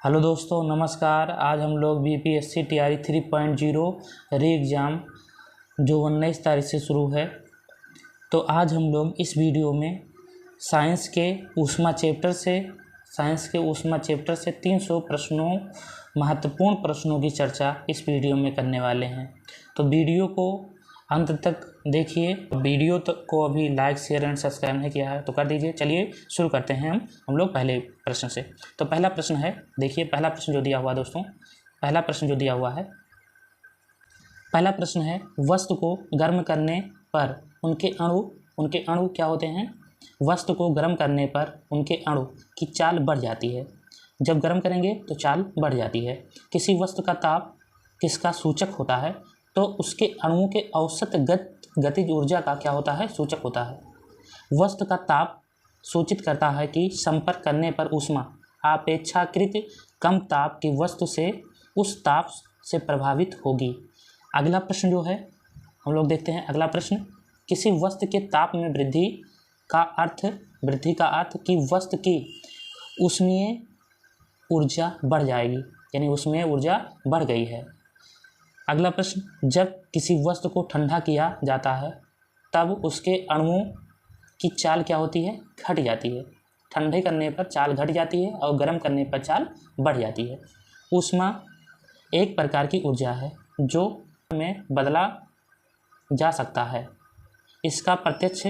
Hello दोस्तों, नमस्कार। आज हम लोग बीपीएससी टीआरई 3.0 री एग्ज़ाम जो 19 तारीख से शुरू है, तो आज हम लोग इस वीडियो में साइंस के ऊष्मा चैप्टर से 300 प्रश्नों, महत्वपूर्ण प्रश्नों की चर्चा इस वीडियो में करने वाले हैं। तो वीडियो को अंत तक देखिए। वीडियो को अभी लाइक, शेयर एंड सब्सक्राइब नहीं किया है तो कर दीजिए। चलिए शुरू करते हैं हम लोग पहले प्रश्न से। तो पहला प्रश्न है, देखिए पहला प्रश्न जो दिया हुआ है दोस्तों, पहला प्रश्न है वस्तु को गर्म करने पर उनके अणु क्या होते हैं? वस्तु को गर्म करने पर उनके अणु की चाल बढ़ जाती है। जब गर्म करेंगे तो चाल बढ़ जाती है। किसी वस्तु का ताप किसका सूचक होता है? तो उसके अणुओं के औसत गतिज ऊर्जा का क्या होता है? सूचक होता है। वस्तु का ताप सूचित करता है कि संपर्क करने पर ऊष्मा अपेक्षाकृत कम ताप की वस्तु से उस ताप से प्रभावित होगी। अगला प्रश्न जो है हम लोग देखते हैं। अगला प्रश्न, किसी वस्तु के ताप में वृद्धि का अर्थ कि वस्तु की ऊष्मीय ऊर्जा बढ़ जाएगी, यानी ऊष्मीय ऊर्जा बढ़ गई है। अगला प्रश्न, जब किसी वस्तु को ठंडा किया जाता है तब उसके अणुओं की चाल क्या होती है? घट जाती है। ठंडे करने पर चाल घट जाती है और गर्म करने पर चाल बढ़ जाती है। ऊष्मा एक प्रकार की ऊर्जा है जो में बदला जा सकता है। इसका प्रत्यक्ष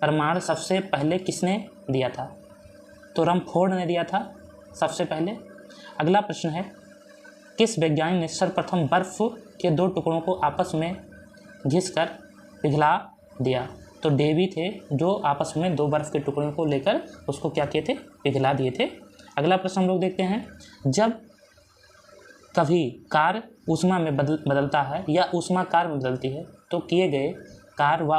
प्रमाण सबसे पहले किसने दिया था? तो रमफोर्ड ने दिया था सबसे पहले। अगला प्रश्न है, किस वैज्ञानिक ने सर्वप्रथम बर्फ के दो टुकड़ों को आपस में घिसकर पिघला दिया? तो डेवी थे जो आपस में दो बर्फ के टुकड़ों को लेकर उसको क्या किए थे? पिघला दिए थे। अगला प्रश्न हम लोग देखते हैं, जब कभी कार्य ऊष्मा में बदलता है या ऊष्मा कार्य में बदलती है तो किए गए कार्य व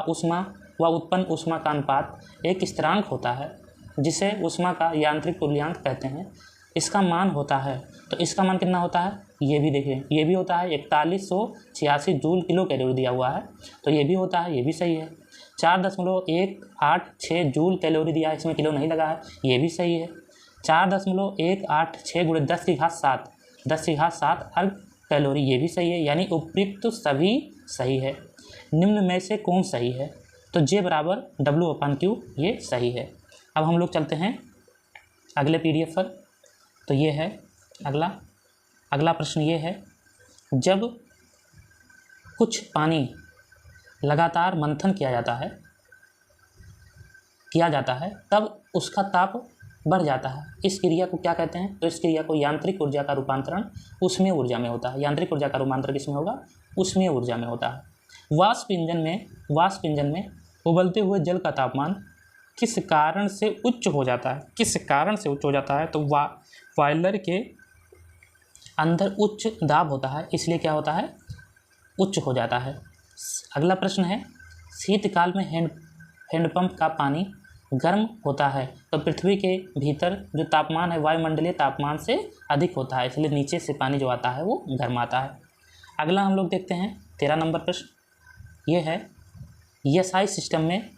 उत्पन्न ऊष्मा का अनुपात एक स्थिरांक होता है जिसे ऊष्मा का यांत्रिक तुल्यांक कहते हैं। इसका मान होता है, तो इसका मान कितना होता है? ये भी देखिए, ये भी होता है 4186 जूल किलो कैलोरी दिया हुआ है, तो ये भी होता है, ये भी सही है। 4.186 जूल कैलोरी दिया है, इसमें किलो नहीं लगा है, ये भी सही है। 4.186 × 10⁻7 अर्ग कैलोरी, ये भी सही है, यानी उपयुक्त सभी सही है। निम्न में से कौन सही है? तो J = W/Q, ये सही है। अब हम लोग चलते हैं अगले PDF पर। तो ये है अगला प्रश्न, ये है, जब कुछ पानी लगातार मंथन किया जाता है तब उसका ताप बढ़ जाता है। इस क्रिया को क्या कहते हैं? तो इस क्रिया को यांत्रिक ऊर्जा का रूपांतरण ऊष्मीय ऊर्जा में होता है। यांत्रिक ऊर्जा का रूपांतरण किसमें होगा? ऊष्मीय ऊर्जा में होता है। वाष्प इंजन में उबलते हुए जल का तापमान किस कारण से उच्च हो जाता है? तो बॉयलर के अंदर उच्च दाब होता है, इसलिए क्या होता है? उच्च हो जाता है। अगला प्रश्न है, शीतकाल में हैंडपंप का पानी गर्म होता है तो पृथ्वी के भीतर जो तापमान है वायुमंडलीय तापमान से अधिक होता है, इसलिए नीचे से पानी जो आता है वो गर्म आता है। अगला हम लोग देखते हैं 13 नंबर प्रश्न, ये है, SI सिस्टम में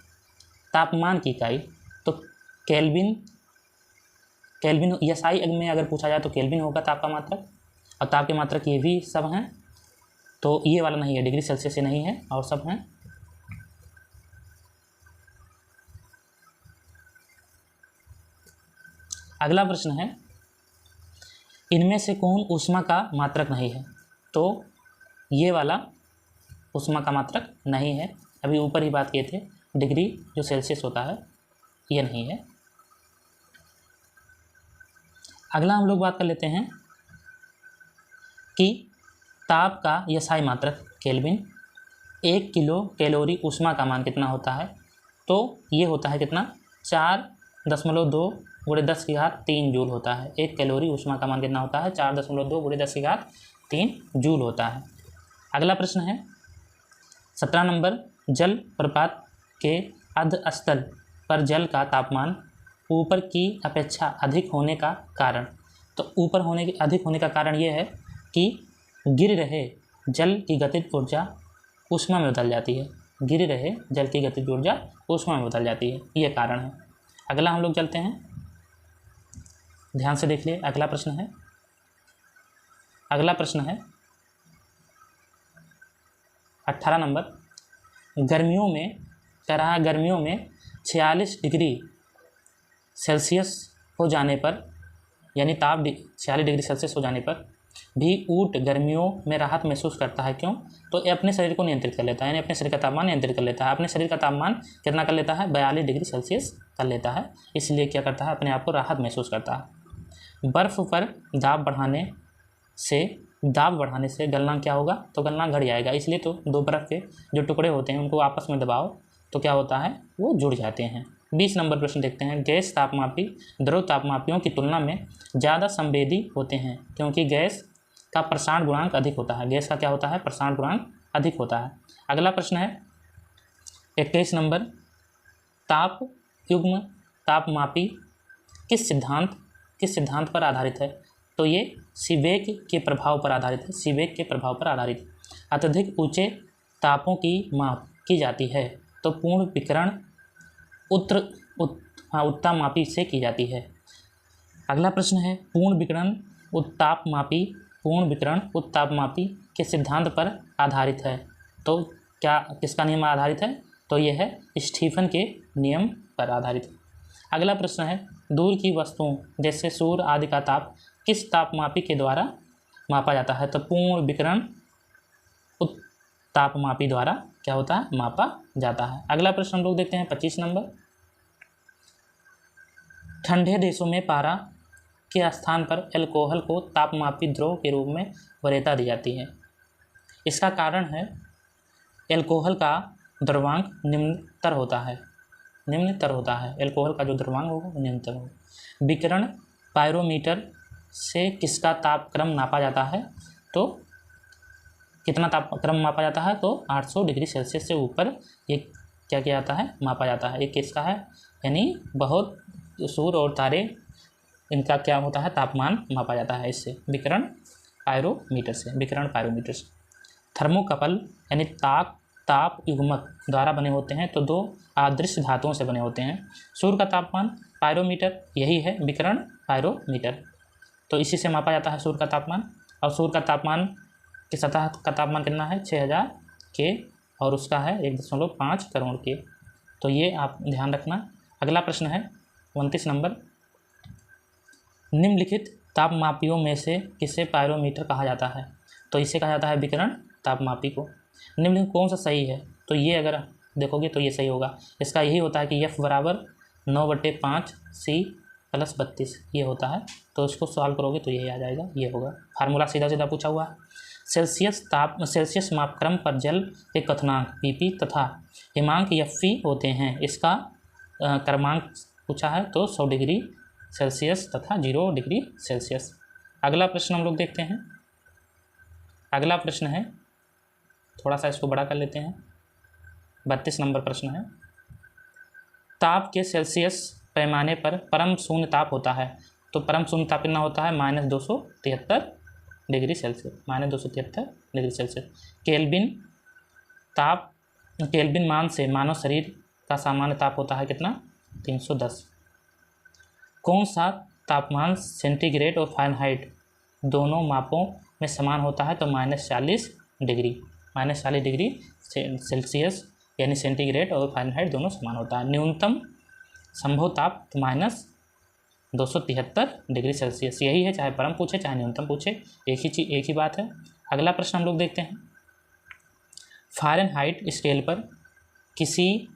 तापमान की इकाई तो केल्विन SI में अगर पूछा जाए तो केल्विन होगा ताप का मात्रक, और ताप के मात्रक ये भी सब हैं, तो ये वाला नहीं है, डिग्री सेल्सियस से नहीं है और सब हैं। अगला प्रश्न है, इनमें से कौन ऊष्मा का मात्रक नहीं है? तो ये वाला ऊष्मा का मात्रक नहीं है। अभी ऊपर ही बात किए थे, डिग्री जो सेल्सियस होता है ये नहीं है। अगला हम लोग बात कर लेते हैं कि ताप का SI मात्रक केल्विन, 1 किलो कैलोरी ऊष्मा का मान कितना होता है? तो ये होता है कितना? 4.2 × 10⁻³ जूल होता है। 1 कैलोरी ऊष्मा का मान कितना होता है? 4.2 × 10⁻³ जूल होता है। अगला प्रश्न है 17 नंबर, जल प्रपात के अधस्तल पर जल का तापमान ऊपर की अपेक्षा अधिक होने का कारण? तो अधिक होने का कारण ये है कि गिर रहे जल की गतिज ऊर्जा ऊष्मा में बदल जाती है। ये कारण है। अगला हम लोग चलते हैं, ध्यान से देख लिए। अगला प्रश्न है, अगला प्रश्न है 18 नंबर, गर्मियों में कह रहा है गर्मियों में 46 डिग्री सेल्सियस हो जाने पर, यानी ताप 46 डिग्री सेल्सियस हो जाने पर भी ऊँट गर्मियों में राहत महसूस करता है। क्यों? तो ये अपने शरीर को नियंत्रित कर लेता है, यानी अपने शरीर का तापमान नियंत्रित कर लेता है। अपने शरीर का तापमान कितना कर लेता है? 42 डिग्री सेल्सियस कर लेता है, इसलिए क्या करता है? अपने आप को राहत महसूस करता है। बर्फ़ पर दाब बढ़ाने से गलना क्या होगा? तो गलना घट जाएगा, इसलिए तो दो बर्फ़ के जो टुकड़े होते हैं उनको आपस में दबाओ तो क्या होता है? वो जुड़ जाते हैं। 20 नंबर प्रश्न देखते हैं, गैस तापमापी द्रव तापमापियों की तुलना में ज़्यादा संवेदी होते हैं क्योंकि गैस का प्रसारण गुणांक अधिक होता है। गैस का क्या होता है? प्रसारण गुणांक अधिक होता है। अगला प्रश्न है 21 नंबर, ताप युग्म तापमापी किस सिद्धांत पर आधारित है? तो ये सीबेक के प्रभाव पर आधारित है। सीबेक के प्रभाव पर आधारित अत्यधिक ऊंचे तापों की माप की जाती है तो पूर्ण विकिरण उत्तापमापी से की जाती है। अगला प्रश्न है पूर्ण विकिरण उत्तापमापी के सिद्धांत पर आधारित है। तो क्या किसका नियम आधारित है? तो यह है स्टीफन के नियम पर आधारित। अगला प्रश्न है दूर की वस्तुओं जैसे सूर्य आदि का ताप किस तापमापी के द्वारा मापा जाता है? तो पूर्ण विकिरण उत्तापमापी द्वारा क्या होता है? मापा जाता है। अगला प्रश्न हम लोग देखते हैं 25 नंबर, ठंडे देशों में पारा के स्थान पर अल्कोहल को तापमापी द्रव के रूप में वरीयता दी जाती है। इसका कारण है अल्कोहल का द्रव्यांक निम्नतर होता है। अल्कोहल का जो द्रव्यांक होगा वो निम्नतर होगा। विकिरण पायरोमीटर से किसका तापक्रम नापा जाता है? तो कितना तापक्रम मापा जाता है? तो 800 डिग्री सेल्सियस से ऊपर ये क्या किया जाता है? मापा जाता है। ये किसका है? यानी बहुत सूर्य और तारे इनका क्या होता है? तापमान मापा जाता है इससे, विकिरण पायरोमीटर से। थर्मोकपल यानी ताप युग्मक द्वारा बने होते हैं तो दो अदृश्य धातुओं से बने होते हैं। सूर्य का तापमान पायरोमीटर यही है, विकिरण पायरोमीटर, तो इसी से मापा जाता है सूर्य का तापमान। और सूर्य का तापमान की सतह का तापमान कितना है? 6000 के और उसका है 1.5 करोड़ के, तो ये आप ध्यान रखना। अगला प्रश्न है 29 नंबर, निम्नलिखित तापमापियों में से किसे पायरोमीटर कहा जाता है? तो इसे कहा जाता है विकिरण तापमापी को। निम्नलिखित कौन सा सही है? तो ये अगर देखोगे तो ये सही होगा। इसका यही होता है कि F बराबर 9/5 C + 32 ये होता है, तो इसको सॉल्व करोगे तो यही आ जाएगा, ये होगा। फार्मूला सीधा पूछा हुआ है। सेल्सियस मापक्रम पर जल के क्वथनांक PP तथा हिमांक FV होते हैं। इसका क्रमांक पूछा है तो 100 डिग्री सेल्सियस तथा 0 डिग्री सेल्सियस। अगला प्रश्न हम लोग देखते हैं। अगला प्रश्न है, थोड़ा सा इसको बड़ा कर लेते हैं, 32 नंबर प्रश्न है, ताप के सेल्सियस पैमाने पर परम शून्य ताप होता है। तो परम शून्य ताप कितना होता है? -273 डिग्री सेल्सियस। केल्विन मान से मानव शरीर का सामान्य ताप होता है कितना? 310। कौन सा तापमान सेंटीग्रेड और फ़ारेनहाइट दोनों मापों में समान होता है? तो -40 डिग्री सेल्सियस यानी सेंटीग्रेड और फ़ारेनहाइट दोनों समान होता है। न्यूनतम संभव ताप -273 डिग्री सेल्सियस यही है, चाहे परम पूछे चाहे न्यूनतम पूछे, एक ही बात है। अगला प्रश्न हम लोग देखते हैं। फ़ारेनहाइट स्केल पर किसी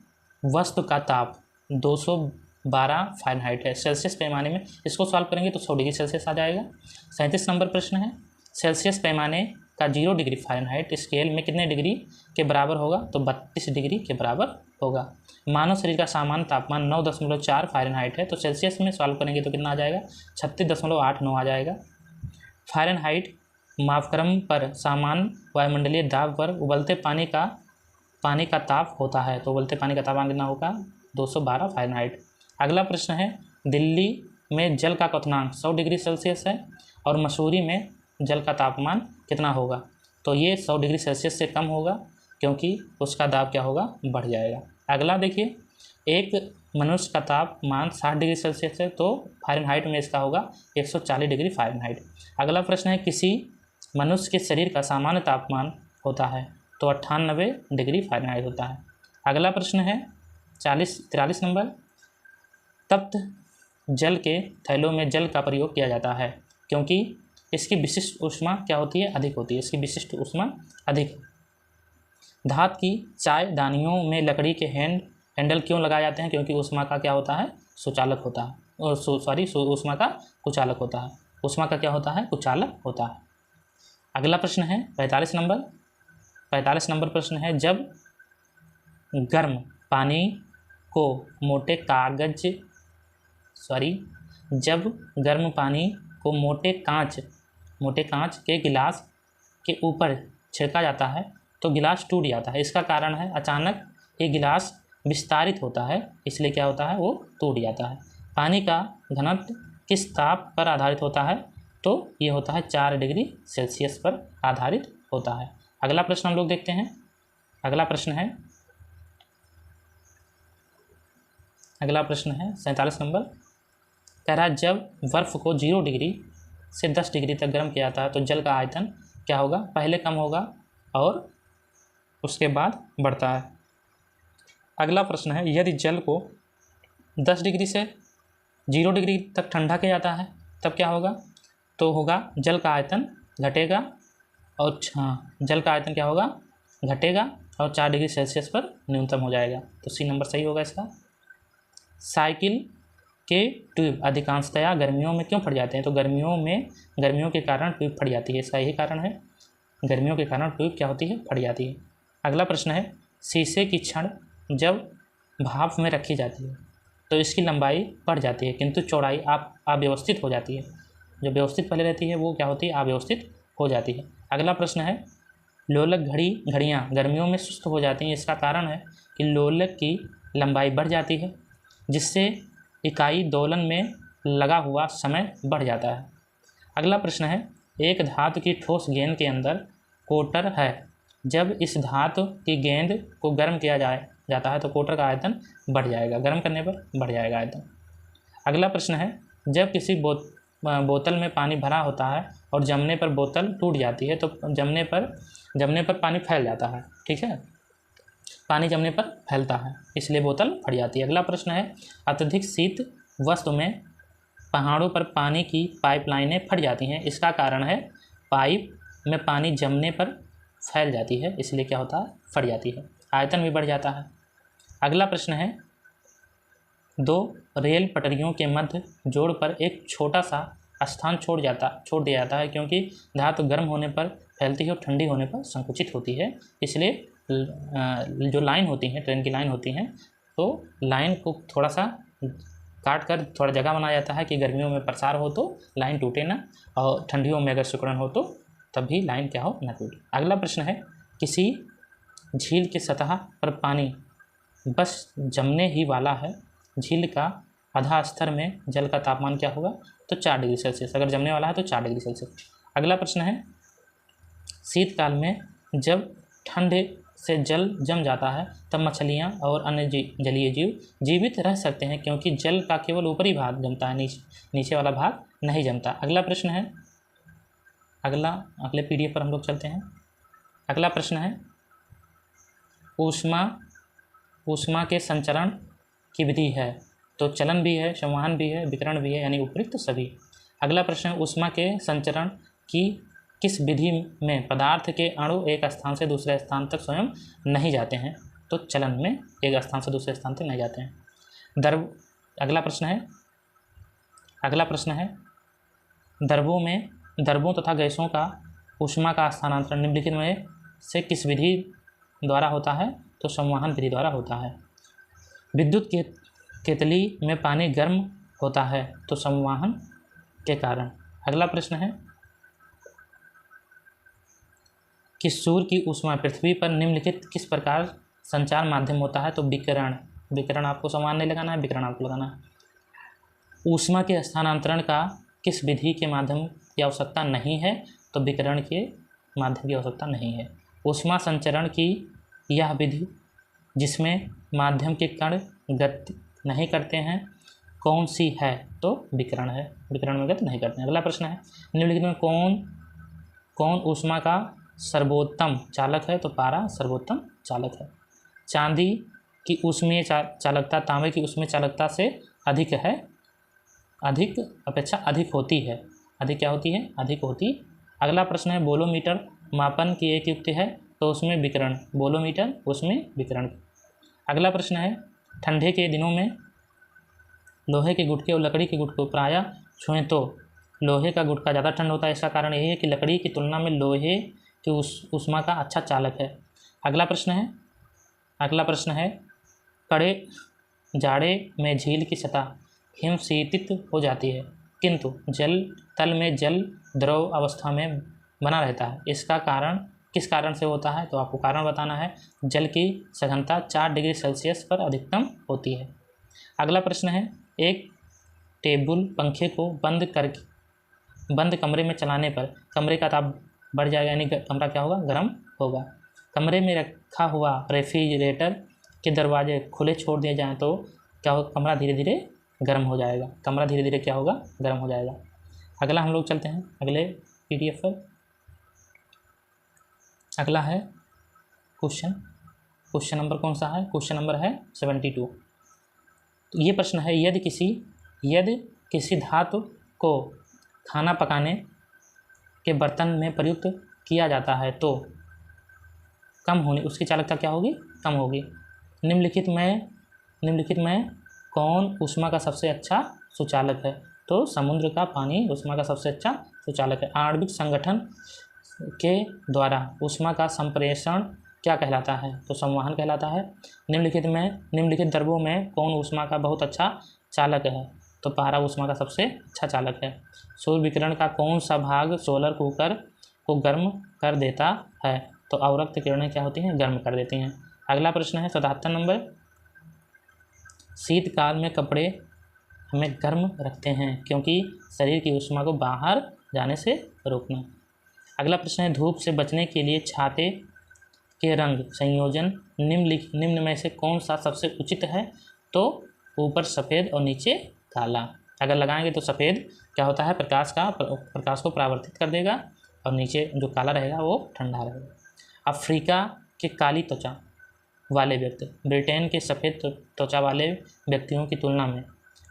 वस्तु का ताप 212 फ़ारेनहाइट है। सेल्सियस पैमाने में इसको सॉल्व करेंगे तो 100 डिग्री सेल्सियस आ जाएगा। 37 नंबर प्रश्न है, सेल्सियस पैमाने का 0 डिग्री फ़ारेनहाइट स्केल में कितने डिग्री के बराबर होगा? तो 32 डिग्री के बराबर होगा। मानव शरीर का सामान्य तापमान 9.4 फ़ारेनहाइट है, तो सेल्सियस में सॉल्व करेंगे तो कितना आ जाएगा? 36.89 आ जाएगा। फ़ारेनहाइट मापक्रम पर सामान्य वायुमंडलीय दाब पर उबलते पानी का ताप होता है, तो उबलते पानी का तापमान कितना होगा? 212 फ़ारेनहाइट। अगला प्रश्न है, दिल्ली में जल का क्वथनांक 100 डिग्री सेल्सियस है और मसूरी में जल का तापमान कितना होगा? तो ये 100 डिग्री सेल्सियस से कम होगा क्योंकि उसका दाब क्या होगा? बढ़ जाएगा। अगला देखिए, एक मनुष्य का तापमान 60 डिग्री सेल्सियस है, तो फ़ारेनहाइट में इसका होगा 140 डिग्री फ़ारेनहाइट। अगला प्रश्न है, किसी मनुष्य के शरीर का सामान्य तापमान होता है? तो 98 डिग्री फ़ारेनहाइट होता है। अगला प्रश्न है 43 नंबर। तप्त जल के थैलों में जल का प्रयोग किया जाता है क्योंकि इसकी विशिष्ट ऊष्मा क्या होती है? अधिक होती है। इसकी विशिष्ट ऊष्मा अधिक। धात की चाय दानियों में लकड़ी के हैंडल क्यों लगाए जाते हैं? क्योंकि ऊष्मा का क्या होता है? सुचालक होता है। ऊष्मा का कुचालक होता है। ऊष्मा का क्या होता है? कुचालक होता है। अगला प्रश्न है 45 नंबर। 45 नंबर प्रश्न है, जब गर्म पानी को मोटे कांच के गिलास के ऊपर छिड़का जाता है तो गिलास टूट जाता है। इसका कारण है अचानक ये गिलास विस्तारित होता है, इसलिए क्या होता है? वो टूट जाता है। पानी का घनत्व किस ताप पर आधारित होता है? तो ये होता है 4 डिग्री सेल्सियस पर आधारित होता है। अगला प्रश्न हम लोग देखते हैं। अगला प्रश्न है 47 नंबर। कह रहा है, जब बर्फ़ को 0 डिग्री से 10 डिग्री तक गर्म किया जाता है तो जल का आयतन क्या होगा? पहले कम होगा और उसके बाद बढ़ता है। अगला प्रश्न है, यदि जल को 10 डिग्री से 0 डिग्री तक ठंडा किया जाता है तब क्या होगा? तो होगा जल का आयतन घटेगा और जल का आयतन क्या होगा? घटेगा और 4 डिग्री सेल्सियस पर न्यूनतम हो जाएगा। तो सी नंबर सही होगा इसका। साइकिल के ट्यूब अधिकांशतया गर्मियों में क्यों फट जाते हैं? तो गर्मियों के कारण ट्यूब फट जाती है। इसका यही कारण है, गर्मियों के कारण ट्यूब क्या होती है? फट जाती है। अगला प्रश्न है, शीशे की छड़ जब भाप में रखी जाती है तो इसकी लंबाई बढ़ जाती है किंतु चौड़ाई अव्यवस्थित हो जाती है। जो व्यवस्थित पहले रहती है वो क्या होती है? अव्यवस्थित हो जाती है। अगला प्रश्न है, लोलक घड़ियाँ गर्मियों में सुस्त हो जाती हैं। इसका कारण है कि लोलक की लंबाई बढ़ जाती है जिससे इकाई दोलन में लगा हुआ समय बढ़ जाता है। अगला प्रश्न है, एक धातु की ठोस गेंद के अंदर कोटर है। जब इस धातु की गेंद को गर्म किया जाता है तो कोटर का आयतन बढ़ जाएगा। गर्म करने पर बढ़ जाएगा आयतन। अगला प्रश्न है, जब किसी बोतल में पानी भरा होता है और जमने पर बोतल टूट जाती है तो जमने पर पानी फैल जाता है। ठीक है, पानी जमने पर फैलता है इसलिए बोतल फट जाती है। अगला प्रश्न है, अत्यधिक शीत वस्तु में पहाड़ों पर पानी की पाइपलाइनें फट जाती हैं। इसका कारण है पाइप में पानी जमने पर फैल जाती है इसलिए क्या होता है? फट जाती है। आयतन भी बढ़ जाता है। अगला प्रश्न है, 2 रेल पटरियों के मध्य जोड़ पर एक छोटा सा स्थान छोड़ दिया जाता है क्योंकि धातु गर्म होने पर फैलती है और ठंडी होने पर संकुचित होती है। इसलिए जो लाइन होती हैं, ट्रेन की लाइन होती हैं, तो लाइन को थोड़ा सा काट कर थोड़ा जगह बनाया जाता है कि गर्मियों में प्रसार हो तो लाइन टूटे ना, और ठंडियों में अगर सिकुड़न हो तो तभी लाइन क्या हो? ना टूटे। अगला प्रश्न है, किसी झील की सतह पर पानी बस जमने ही वाला है। झील का आधा स्तर में जल का तापमान क्या होगा? तो 4 डिग्री सेल्सियस। अगर जमने वाला है तो 4 डिग्री सेल्सियस। अगला प्रश्न है, शीतकाल में जब ठंडे से जल जम जाता है तब मछलियाँ और अन्य जलीय जीव जीवित रह सकते हैं क्योंकि जल का केवल ऊपरी भाग जमता है, नीचे वाला भाग नहीं जमता। अगला प्रश्न है, अगले PDF पर हम लोग चलते हैं। अगला प्रश्न है, ऊष्मा के संचरण की विधि है। तो चलन भी है, संवहन भी है, विकिरण भी है, यानी उपयुक्त सभी। अगला प्रश्न है, ऊष्मा के संचरण की किस विधि में पदार्थ के अणु एक स्थान से दूसरे स्थान तक स्वयं नहीं जाते हैं? तो चलन में एक स्थान से दूसरे स्थान तक नहीं जाते हैं। अगला प्रश्न है, द्रवों तथा गैसों का ऊष्मा का स्थानांतरण निम्नलिखित में से किस विधि द्वारा होता है? तो संवहन विधि द्वारा होता है। विद्युत केतली में पानी गर्म होता है तो संवहन के कारण। अगला प्रश्न है कि सूर्य की ऊष्मा पृथ्वी पर निम्नलिखित किस प्रकार संचार माध्यम होता है? तो विकिरण आपको संवहन नहीं लगाना है, विकिरण आपको लगाना है। ऊष्मा के स्थानांतरण का किस विधि के माध्यम की आवश्यकता नहीं है? तो विकिरण के माध्यम की आवश्यकता नहीं है। ऊष्मा संचरण की यह विधि जिसमें माध्यम के कण गति नहीं करते हैं कौन सी है? तो विकिरण है, विकिरण में गति नहीं करते हैं। अगला प्रश्न है, निम्नलिखित में कौन ऊष्मा का सर्वोत्तम चालक है? तो पारा सर्वोत्तम चालक है। चांदी की ऊष्मीय चालकता तांबे की ऊष्मीय चालकता से अधिक है, अधिक अपेक्षा अधिक होती है। अधिक क्या होती है? अधिक होती। अगला प्रश्न है बोलोमीटर मापन की एक युक्ति है, तो उसमें विकिरण, बोलोमीटर उसमें विकिरण। अगला प्रश्न है ठंडे के दिनों में लोहे के गुटके और लकड़ी के गुटके को प्रायः छुएं तो लोहे का गुटका ज़्यादा ठंडा होता है। इसका कारण यही है कि लकड़ी की तुलना में लोहे की ऊष्मा का अच्छा चालक है। अगला प्रश्न है कड़े जाड़े में झील की सतह हिमशीतित हो जाती है, किंतु जल तल में जल द्रव अवस्था में बना रहता है। इसका कारण किस कारण से होता है? तो आपको कारण बताना है। जल की सघनता 4 डिग्री सेल्सियस पर अधिकतम होती है। अगला प्रश्न है एक टेबल पंखे को बंद कमरे में चलाने पर कमरे का ताप बढ़ जाएगा, यानी कमरा क्या होगा? गर्म होगा। कमरे में रखा हुआ रेफ्रिजरेटर के दरवाजे खुले छोड़ दिए जाएं तो क्या होगा? कमरा धीरे धीरे गर्म हो जाएगा। कमरा धीरे धीरे क्या होगा? गर्म हो जाएगा। अगला हम लोग चलते हैं अगले PDF पर। अगला है क्वेश्चन नंबर कौन सा है? क्वेश्चन नंबर है 72। तो ये प्रश्न है यदि किसी धातु को खाना पकाने के बर्तन में प्रयुक्त किया जाता है तो उसकी चालकता क्या होगी? कम होगी। निम्नलिखित में कौन ऊष्मा का सबसे अच्छा सुचालक है? तो समुद्र का पानी ऊष्मा का सबसे अच्छा सुचालक है। आणविक संगठन के द्वारा ऊष्मा का संप्रेषण क्या कहलाता है? तो संवहन कहलाता है। निम्नलिखित द्रव्यों में कौन ऊष्मा का बहुत अच्छा चालक है? तो पारा ऊष्मा का सबसे अच्छा चालक है। सूर्य विकिरण का कौन सा भाग सोलर कुकर को गर्म कर देता है? तो अवरक्त किरणें क्या होती हैं? गर्म कर देती हैं। अगला प्रश्न है 77 नंबर। शीतकाल में कपड़े हमें गर्म रखते हैं क्योंकि शरीर की ऊष्मा को बाहर जाने से रोकना। अगला प्रश्न है धूप से बचने के लिए छाते के रंग संयोजन निम्न में से कौन सा सबसे उचित है? तो ऊपर सफ़ेद और नीचे काला। अगर लगाएंगे तो सफ़ेद क्या होता है? प्रकाश को परावर्तित कर देगा और नीचे जो काला रहेगा वो ठंडा रहेगा। अफ्रीका के काली त्वचा वाले व्यक्ति ब्रिटेन के सफ़ेद त्वचा वाले व्यक्तियों की तुलना में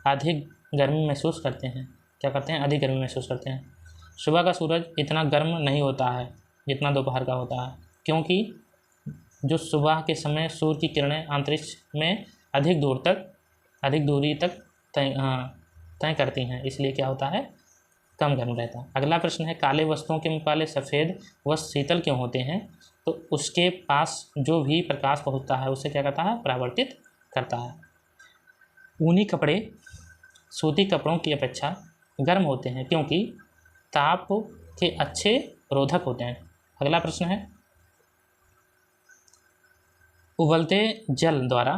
अधिक गर्मी महसूस करते हैं। क्या करते हैं? अधिक गर्मी महसूस करते हैं। सुबह का सूरज इतना गर्म नहीं होता है जितना दोपहर का होता है, क्योंकि जो सुबह के समय सूर्य की किरणें अंतरिक्ष में अधिक दूरी तक तय करती हैं, इसलिए क्या होता है? कम गर्म रहता है। अगला प्रश्न है काले वस्तुओं के मुकाबले सफ़ेद वस्त्र शीतल क्यों होते हैं? तो उसके पास जो भी प्रकाश पहुँचता है उसे क्या करता है? परावर्तित करता है। ऊनी कपड़े सूती कपड़ों की अपेक्षा गर्म होते हैं क्योंकि ताप के अच्छे रोधक होते हैं। अगला प्रश्न है उबलते जल द्वारा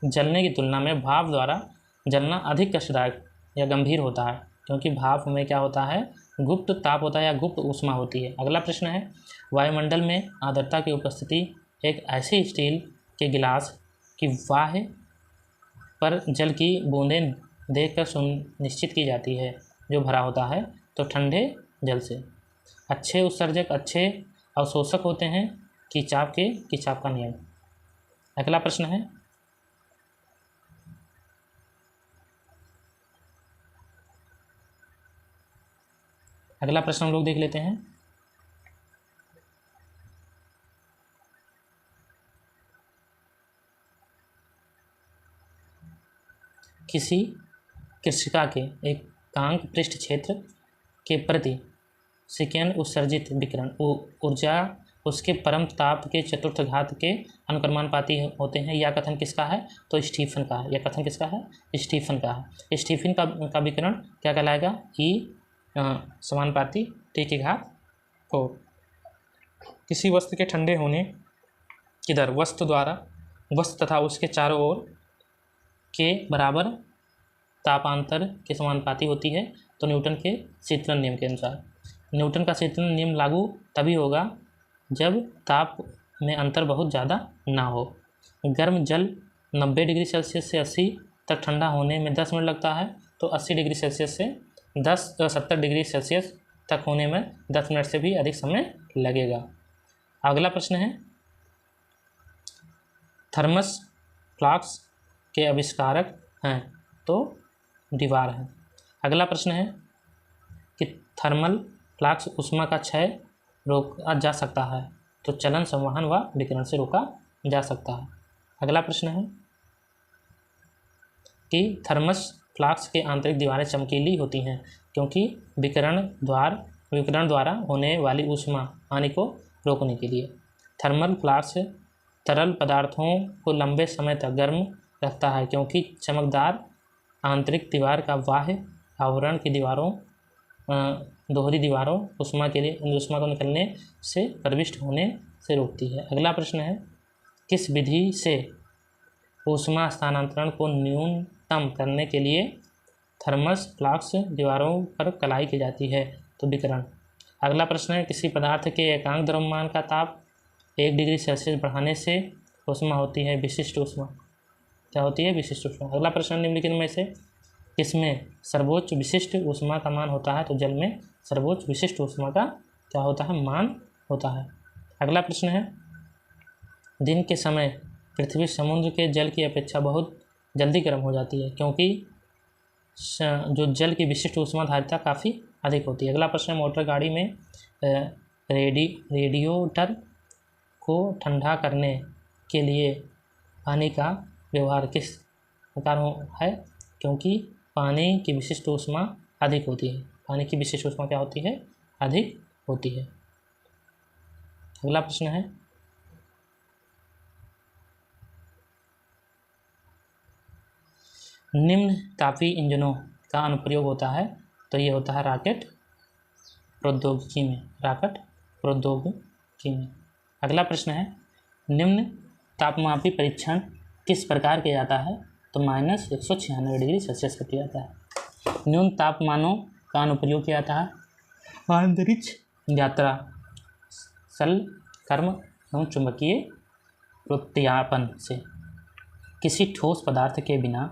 जलने की तुलना में भाप द्वारा जलना अधिक कष्टदायक या गंभीर होता है, क्योंकि भाप में क्या होता है? गुप्त ताप होता है या गुप्त ऊष्मा होती है। अगला प्रश्न है वायुमंडल में आर्द्रता की उपस्थिति एक ऐसी स्टील के गिलास की बाह्य पर जल की बूंदें देखकर सुनिश्चित की जाती है जो भरा होता है, तो ठंडे जल से। अच्छे उत्सर्जक अच्छे अवशोषक होते हैं। खिंचाव का नियम। अगला प्रश्न है हम लोग देख लेते हैं। किसी कृषिका के एकांक पृष्ठ क्षेत्र के प्रति सेकेंड उत्सर्जित विकिरण ऊर्जा उसके परम ताप के चतुर्थ घात के अनुक्रमानुपाती होते हैं। यह कथन किसका है? तो स्टीफन का है। यह कथन किसका है? स्टीफन का है। स्टीफन का विकिरण क्या कहलाएगा? ई समानुपाती टी की घात 4। किसी वस्तु के ठंडे होने की दर वस्तु तथा उसके चारों ओर के बराबर तापांतर के समानुपाती होती है, तो न्यूटन के शीतलन नियम के अनुसार। न्यूटन का शीतलन नियम लागू तभी होगा जब ताप में अंतर बहुत ज़्यादा ना हो। गर्म जल 90 डिग्री सेल्सियस से 80 तक ठंडा होने में 10 मिनट लगता है, तो 80 डिग्री सेल्सियस से 70 डिग्री सेल्सियस तक होने में 10 मिनट से भी अधिक समय लगेगा। अगला प्रश्न है, थर्मस फ्लास्क के आविष्कारक हैं, तो डिवार हैं। अगला प्रश्न है कि थर्मल फ्लास्क ऊष्मा का क्षय रोका जा सकता है, तो चलन, संवहन व विकिरण से रोका जा सकता है। अगला प्रश्न है कि थर्मस फ्लास्क के आंतरिक दीवारें चमकीली होती हैं क्योंकि विकिरण द्वारा होने वाली ऊष्मा हानि को रोकने के लिए। थर्मल फ्लास्क तरल पदार्थों को लंबे समय तक गर्म रखता है क्योंकि चमकदार आंतरिक दीवार का बाह्य आवरण की दीवारों दोहरी दीवारों ऊष्मा को निकलने से प्रविष्ट होने से रोकती है। अगला प्रश्न है, किस विधि से ऊष्मा स्थानांतरण को न्यूनतम करने के लिए थर्मस फ्लास्क दीवारों पर कलाई की जाती है, तो विकिरण। अगला प्रश्न है, किसी पदार्थ के एकांक द्रव्यमान का ताप 1 डिग्री सेल्सियस बढ़ाने से ऊष्मा होती है विशिष्ट ऊष्मा। क्या होती है? विशिष्ट ऊष्मा। अगला प्रश्न, निम्नलिखित में से किसमें सर्वोच्च विशिष्ट ऊष्मा का मान होता है, तो जल में सर्वोच्च विशिष्ट ऊष्मा का क्या होता है? मान होता है। अगला प्रश्न है, दिन के समय पृथ्वी समुद्र के जल की अपेक्षा बहुत जल्दी गर्म हो जाती है क्योंकि जो जल की विशिष्ट ऊष्मा धारिता काफ़ी अधिक होती है। अगला प्रश्न है, मोटर गाड़ी में रेडिएटर को ठंडा करने के लिए पानी का व्यवहार किस प्रकार है, क्योंकि पानी की विशिष्ट ऊष्मा अधिक होती है। पानी की विशिष्ट ऊष्मा क्या होती है? अधिक होती है। अगला प्रश्न है, निम्न तापीय इंजनों का अनुप्रयोग होता है, तो ये होता है रॉकेट प्रौद्योगिकी में। अगला प्रश्न है, निम्न तापमापी परीक्षण किस प्रकार किया जाता है, तो -196 डिग्री सेल्सियस का किया जाता है। न्यून तापमानों का अनुप्रयोग किया जाता है अंतरिक्ष यात्रा, सलकर्म एवं चुंबकीय प्रत्यापन से। किसी ठोस पदार्थ के बिना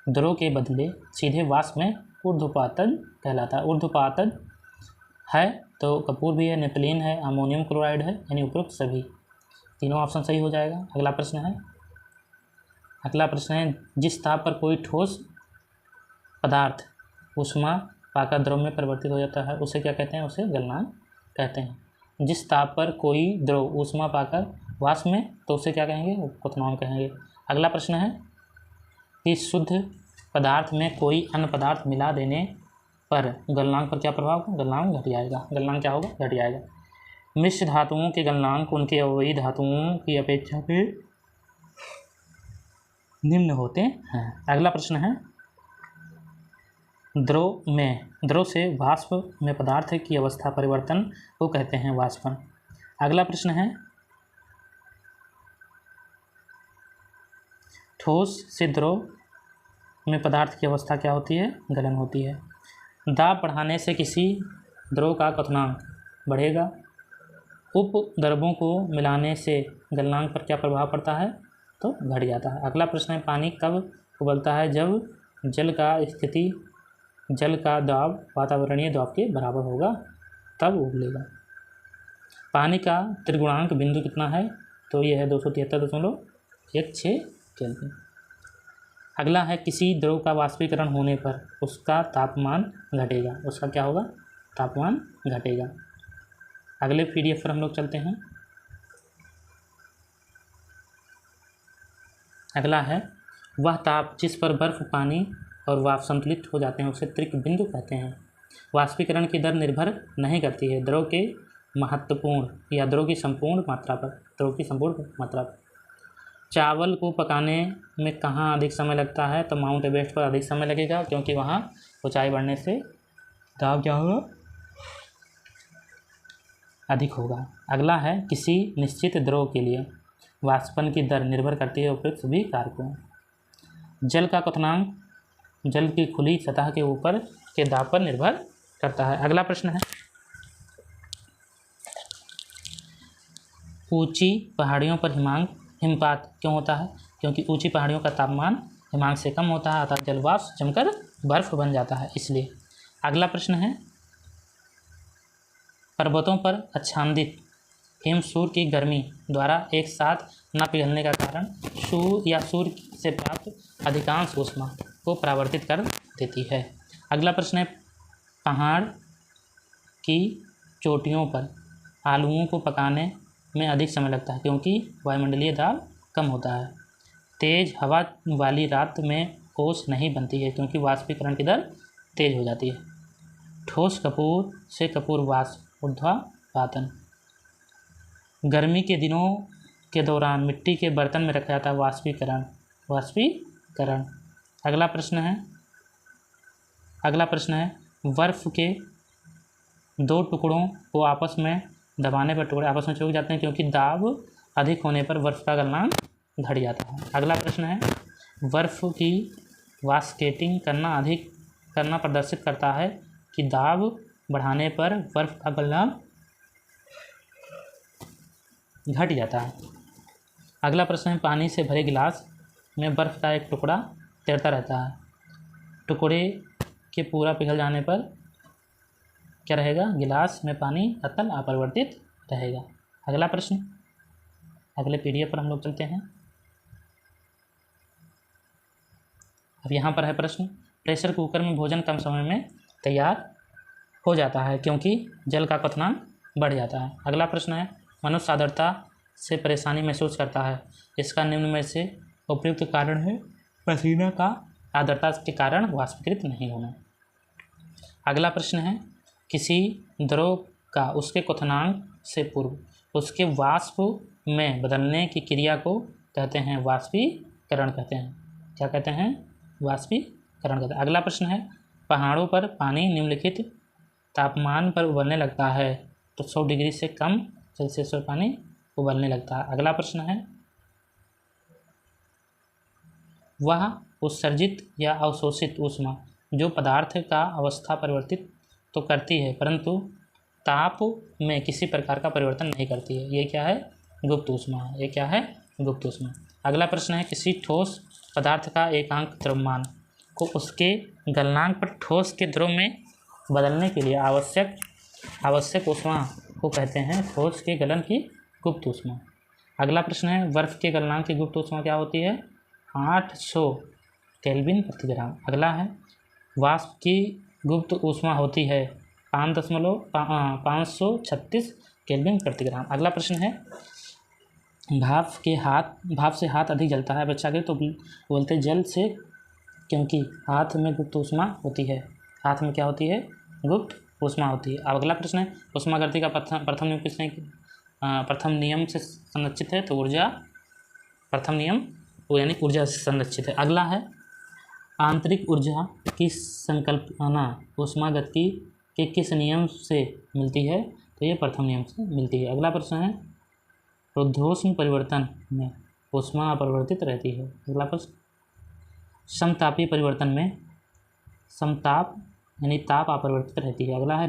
द्रव के बदले सीधे वाष्प में ऊर्ध्वपातन कहलाता है। ऊर्ध्वपातन है तो कपूर भी है, नेपथलीन है, अमोनियम क्लोराइड है, यानी उपरोक्त सभी तीनों ऑप्शन सही हो जाएगा। अगला प्रश्न है, जिस ताप पर कोई ठोस पदार्थ ऊष्मा पाकर द्रव में परिवर्तित हो जाता है उसे क्या कहते हैं? उसे गलनांक कहते हैं। जिस ताप पर कोई द्रव ऊष्मा पाकर वाष्प में, तो उसे क्या कहेंगे? क्वथनांक कहेंगे। अगला प्रश्न है कि शुद्ध पदार्थ में कोई अन्य पदार्थ मिला देने पर गलनांक पर क्या प्रभाव होगा? गलनांक घट जाएगा। गलनांक क्या होगा? घट जाएगा। मिश्र धातुओं के गलनांक उनके अवयवी धातुओं की अपेक्षा के निम्न होते हैं। अगला प्रश्न है, द्रव से वाष्प में पदार्थ की अवस्था परिवर्तन को कहते हैं वाष्पन। अगला प्रश्न है, ठोस से द्रव में पदार्थ की अवस्था क्या होती है? गलन होती है। दाब बढ़ाने से किसी द्रव का क्वथनांक बढ़ेगा। उपद्रवों को मिलाने से गलनांक पर क्या प्रभाव पड़ता है? तो घट जाता है। अगला प्रश्न है, पानी कब उबलता है? जब जल का दाब वातावरणीय दाब के बराबर होगा तब उबलेगा। पानी का त्रिगुणांक बिंदु कितना है? तो यह है 273.16 केल्विन। अगला है, किसी द्रव का वाष्पीकरण होने पर उसका तापमान घटेगा। उसका क्या होगा? तापमान घटेगा। अगले PDF पर हम लोग चलते हैं। अगला है, वह ताप जिस पर बर्फ, पानी और वाष्प संतुलित हो जाते हैं उसे त्रिक बिंदु कहते हैं। वाष्पीकरण की दर निर्भर नहीं करती है द्रव के महत्वपूर्ण या द्रव की संपूर्ण मात्रा पर। चावल को पकाने में कहाँ अधिक समय लगता है? तो माउंट एवरेस्ट पर अधिक समय लगेगा क्योंकि वहाँ ऊंचाई बढ़ने से दाब क्या होगा? अधिक होगा। अगला है, किसी निश्चित द्रव के लिए वाष्पन की दर निर्भर करती है उपयुक्त सभी कारकों। जल का क्वथनांक जल की खुली सतह के ऊपर के दाब पर निर्भर करता है। अगला प्रश्न है, ऊंची पहाड़ियों पर हिमपात क्यों होता है? क्योंकि ऊंची पहाड़ियों का तापमान हिमांक से कम होता है अर्थात जलवाष्प जमकर बर्फ बन जाता है, इसलिए। अगला प्रश्न है, पर्वतों पर आच्छादित हिम सूर्य की गर्मी द्वारा एक साथ न पिघलने का कारण सूर्य या सूर्य से प्राप्त अधिकांश ऊष्मा को परावर्तित कर देती है। अगला प्रश्न है, पहाड़ की चोटियों पर आलूओं को पकाने में अधिक समय लगता है क्योंकि वायुमंडलीय दाब कम होता है। तेज हवा वाली रात में ओस नहीं बनती है क्योंकि वाष्पीकरण की दर तेज हो जाती है। ठोस कपूर से कपूर वाष्प ऊर्ध्वपातन। गर्मी के दिनों के दौरान मिट्टी के बर्तन में रखा जाता है वाष्पीकरण। अगला प्रश्न है बर्फ के दो टुकड़ों को आपस में दबाने पर टुकड़े आपस में चिपक जाते हैं क्योंकि दाब अधिक होने पर बर्फ का गलनांक घट जाता है। अगला प्रश्न है, बर्फ की वास्केटिंग करना प्रदर्शित करता है कि दाब बढ़ाने पर बर्फ का गलनांक घट जाता है। अगला प्रश्न है, पानी से भरे गिलास में बर्फ का एक टुकड़ा तैरता रहता है। टुकड़े के पूरा पिघल जाने पर क्या रहेगा? गिलास में पानी अतल अपरिवर्तित रहेगा। अगला प्रश्न, अगले पीडीएफ पर हम लोग चलते हैं। अब यहाँ पर है प्रश्न, प्रेशर कुकर में भोजन कम समय में तैयार हो जाता है क्योंकि जल का क्वथनांक बढ़ जाता है। अगला प्रश्न है, मनुष्य आर्द्रता से परेशानी महसूस करता है, इसका निम्न में से उपयुक्त कारण है पसीना का आर्द्रता के कारण वाष्पीकृत नहीं होना। अगला प्रश्न है, किसी द्रव का उसके क्वथनांक से पूर्व उसके वाष्प में बदलने की क्रिया को कहते हैं वाष्पीकरण कहते हैं। क्या कहते हैं? वाष्पीकरण कहते हैं। अगला प्रश्न है, पहाड़ों पर पानी निम्नलिखित तापमान पर उबलने लगता है तो 100 डिग्री से कम सेल्सियस पर पानी उबलने लगता है। अगला प्रश्न है, वह उत्सर्जित या अवशोषित ऊष्मा जो पदार्थ का अवस्था परिवर्तित तो करती है परंतु ताप में किसी प्रकार का परिवर्तन नहीं करती है। ये क्या है? गुप्त ऊष्मा है। ये क्या है? गुप्त ऊष्मा। अगला प्रश्न है, किसी ठोस पदार्थ का एकांक द्रव्यमान को उसके गलनांक पर ठोस के द्रव में बदलने के लिए आवश्यक ऊष्मा को कहते हैं ठोस के गलन की गुप्त ऊष्मा। अगला प्रश्न है, बर्फ के गलनांक की गुप्त ऊष्मा क्या होती है? 800 केल्विन प्रति ग्राम। अगला है, वाष्प की गुप्त ऊष्मा होती है 536 केल्विन प्रति ग्राम। अगला प्रश्न है, भाप से हाथ अधिक जलता है अपेक्षाकृत तो बोलते जल से क्योंकि हाथ में गुप्त ऊष्मा होती है। हाथ में क्या होती है? गुप्त ऊष्मा होती है। अब अगला प्रश्न है, ऊष्मागति का प्रथम नियम किसने प्रथम नियम से संरक्षित है तो ऊर्जा प्रथम नियम यानी ऊर्जा से संरक्षित है। अगला है, आंतरिक ऊर्जा की संकल्पना ऊष्मागति के किस नियम से मिलती है तो ये प्रथम नियम से मिलती है। अगला प्रश्न है, रुद्धोष्म परिवर्तन में ऊष्मा अपरिवर्तित रहती है। अगला प्रश्न, समतापीय परिवर्तन में समताप यानी ताप अपरिवर्तित रहती है। अगला है,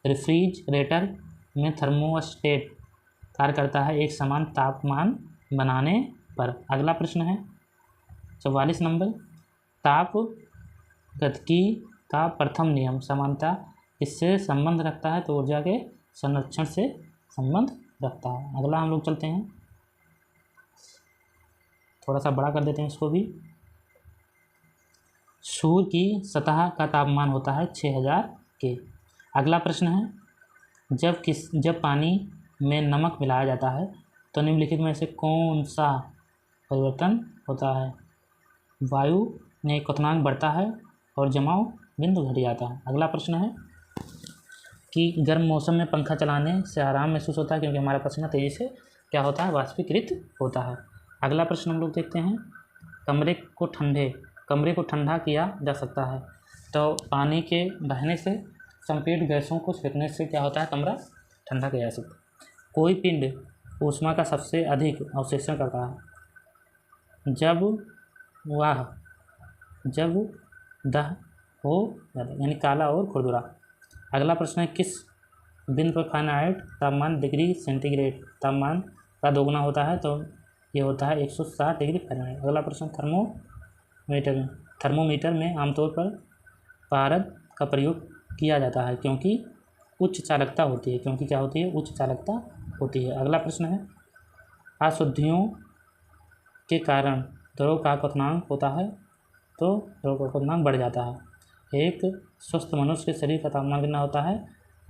रेफ्रिजरेटर में थर्मोस्टेट कार्य करता है एक समान तापमान बनाने पर। अगला प्रश्न है 44 नंबर, ताप गतिकी का प्रथम नियम समानता इससे संबंध रखता है तो ऊर्जा के संरक्षण से संबंध रखता है। अगला हम लोग चलते हैं, थोड़ा सा बड़ा कर देते हैं इसको भी। सूर्य की सतह का तापमान होता है 6000 के। अगला प्रश्न है, जब पानी में नमक मिलाया जाता है तो निम्नलिखित में से कौन सा परिवर्तन होता है? वायु में क्वथनांक बढ़ता है और जमाव बिंदु घट जाता है। अगला प्रश्न है कि गर्म मौसम में पंखा चलाने से आराम महसूस होता है क्योंकि हमारा पसीना तेज़ी से क्या होता है? वाष्पीकृत होता है। अगला प्रश्न हम लोग देखते हैं, कमरे को ठंडा किया जा सकता है तो पानी के बहने से संपीड़ित गैसों को फेंकने से क्या होता है? कमरा ठंडा किया जा सकता है। कोई पिंड ऊष्मा का सबसे अधिक अवशोषण करता है जब दह हो यानी काला और खुरदुरा। अगला प्रश्न है, किस बिंदु पर फारेनहाइट तापमान डिग्री सेंटीग्रेड तापमान का दोगुना होता है तो ये होता है 160 डिग्री फारेनहाइट। अगला प्रश्न, थर्मोमीटर में आमतौर पर पारद का प्रयोग किया जाता है क्योंकि उच्च चालकता होती है, क्योंकि क्या होती है, उच्च चालकता होती है। अगला प्रश्न है, अशुद्धियों के कारण द्रव का क्वथनांक होता है, तो द्रव का क्वथनांक बढ़ जाता है। एक स्वस्थ मनुष्य के शरीर का तापमान कितना होता है,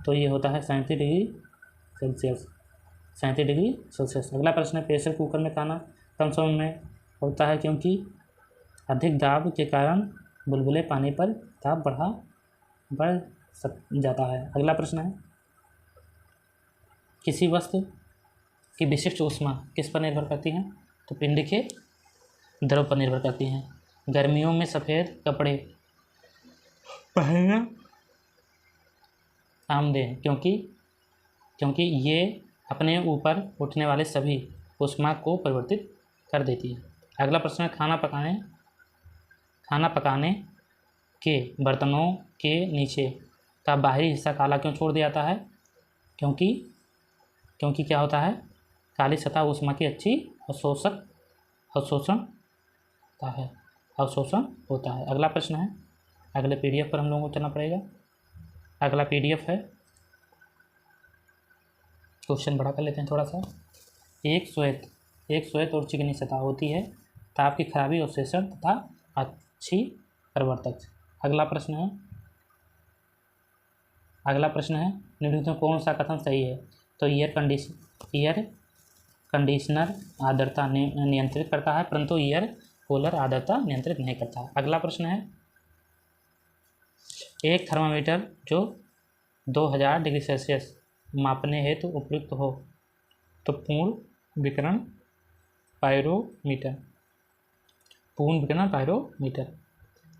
तो ये होता है 37 डिग्री सेल्सियस, 37 डिग्री सेल्सियस। अगला प्रश्न है, प्रेशर कुकर में खाना कम समय में होता है क्योंकि अधिक दाब के कारण बुलबुले पानी पर दाब बढ़ जाता है। अगला प्रश्न है, किसी वस्तु की विशिष्ट ऊष्मा किस पर निर्भर करती है, तो पिंड के द्रव पर निर्भर करती है। गर्मियों में सफ़ेद कपड़े पहनना आमदे क्योंकि ये अपने ऊपर उठने वाले सभी ऊष्मा को परिवर्तित कर देती है। अगला प्रश्न है, खाना पकाने के बर्तनों के नीचे का बाहरी हिस्सा काला क्यों छोड़ दिया जाता है, क्योंकि क्या होता है, काली सतह ऊष्मा की अच्छी अवशोषण होता है। अगला प्रश्न है, अगले PDF पर हम लोगों को चलना पड़ेगा। अगला PDF है, क्वेश्चन बड़ा कर लेते हैं थोड़ा सा। एक श्वेत और चिकनी सतह होती है, ताप की खराबी, अवशोषण तथा अच्छी प्रवर्तक। अगला प्रश्न है, निम्नलिखित में कौन सा कथन सही है, तो एयर कंडीशनर आर्द्रता नियंत्रित करता है, परंतु एयर कूलर आर्द्रता नियंत्रित नहीं करता। अगला प्रश्न है, एक थर्मामीटर जो 2000 डिग्री सेल्सियस मापने हेतु उपयुक्त हो, तो पूर्ण विकिरण पायरोमीटर।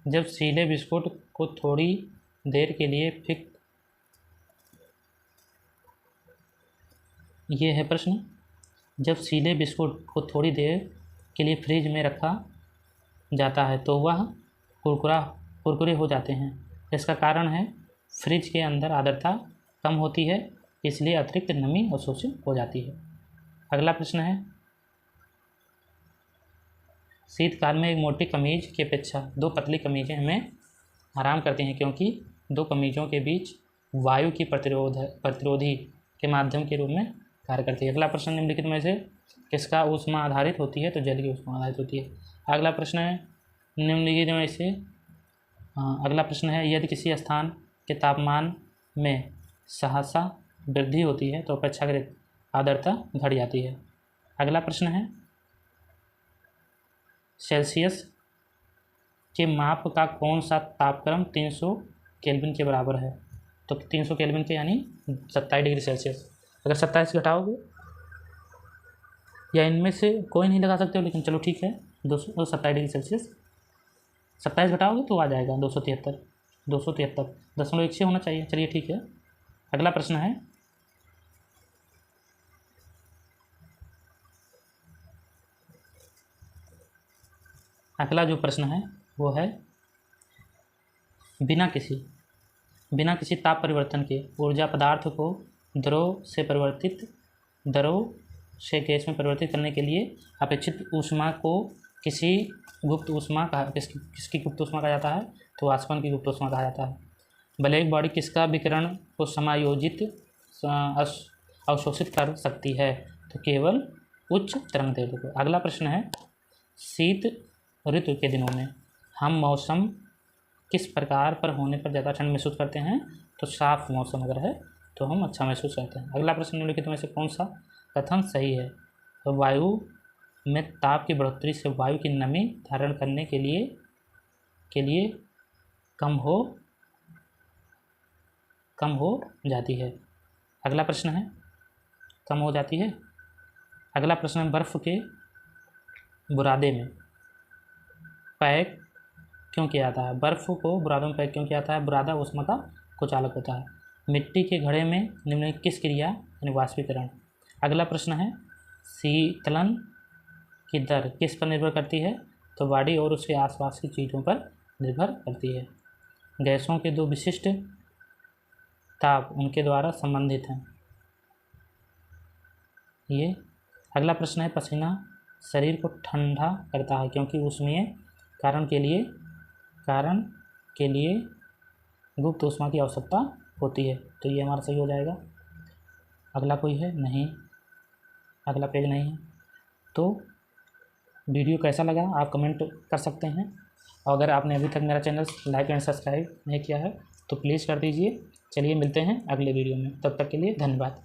जब सीले बिस्कुट को थोड़ी देर के लिए ये है प्रश्न, जब सीले बिस्कुट को थोड़ी देर के लिए फ्रिज में रखा जाता है तो वह कुरकुरे हो जाते हैं। इसका कारण है, फ्रिज के अंदर आर्द्रता कम होती है, इसलिए अतिरिक्त नमी अवशोषित हो जाती है। अगला प्रश्न है, शीतकाल में एक मोटी कमीज की अपेक्षा 2 पतली कमीजें हमें आराम करती हैं, क्योंकि 2 कमीजों के बीच वायु की प्रतिरोधी के माध्यम के रूप में कार्य करती है। अगला प्रश्न, निम्नलिखित में से किसका ऊष्मा आधारित होती है, तो जल की ऊष्मा आधारित होती है। अगला प्रश्न है, निम्नलिखित में से अगला प्रश्न है, यदि किसी स्थान के तापमान में सहसा वृद्धि होती है तो अपेक्षाकृत आर्द्रता घट जाती है। अगला प्रश्न है, सेल्सियस के माप का कौन सा तापक्रम 300 केल्विन के बराबर है, तो 300 केल्विन के यानी 27 डिग्री सेल्सियस। अगर 27 घटाओगे, या इनमें से कोई नहीं लगा सकते हो, लेकिन चलो ठीक है, 227 डिग्री सेल्सियस 27 घटाओगे तो आ जाएगा 273 दशमलव 1 होना चाहिए। चलिए ठीक है। अगला प्रश्न है, अगला जो प्रश्न है वो है, बिना किसी ताप परिवर्तन के ऊर्जा पदार्थ को द्रव से गैस में परिवर्तित करने के लिए अपेक्षित ऊष्मा को किसकी गुप्त ऊष्मा कहा जाता है, तो वाष्पन की गुप्त ऊष्मा कहा जाता है। ब्लैक बॉडी किसका विकिरण को समायोजित अवशोषित कर सकती है, तो केवल उच्च तरंग दैर्ध्य को। अगला प्रश्न है, शीत ऋतु के दिनों में हम मौसम किस प्रकार पर होने पर ज़्यादा ठंड महसूस करते हैं, तो साफ मौसम अगर है तो हम अच्छा महसूस करते हैं। अगला प्रश्न, निम्नलिखित में से कौन सा कथन सही है, तो वायु में ताप की बढ़ोतरी से वायु की नमी धारण करने के लिए कम हो जाती है। अगला प्रश्न है, कम हो जाती है। अगला प्रश्न है, बर्फ़ के बुरादे में पैक क्यों किया जाता है, बर्फ़ को बुरादों में पैक क्यों किया जाता है, बुरादा ऊष्मा का कुचालक होता है। मिट्टी के घड़े में निम्नलिखित किस क्रिया यानी वाष्पीकरण। अगला प्रश्न है, शीतलन की दर किस पर निर्भर करती है, तो बॉडी और उसके आसपास की चीज़ों पर निर्भर करती है। गैसों के 2 विशिष्ट ताप उनके द्वारा संबंधित हैं ये। अगला प्रश्न है, पसीना शरीर को ठंडा करता है क्योंकि ऊष्मीय कारण के लिए गुप्त ऊष्मा की आवश्यकता होती है। तो ये हमारा सही हो जाएगा। अगला कोई है? नहीं, अगला पेज नहीं है। तो वीडियो कैसा लगा आप कमेंट कर सकते हैं, और अगर आपने अभी तक मेरा चैनल लाइक एंड सब्सक्राइब नहीं किया है तो प्लीज़ कर दीजिए। चलिए मिलते हैं अगले वीडियो में, तब तक के लिए धन्यवाद।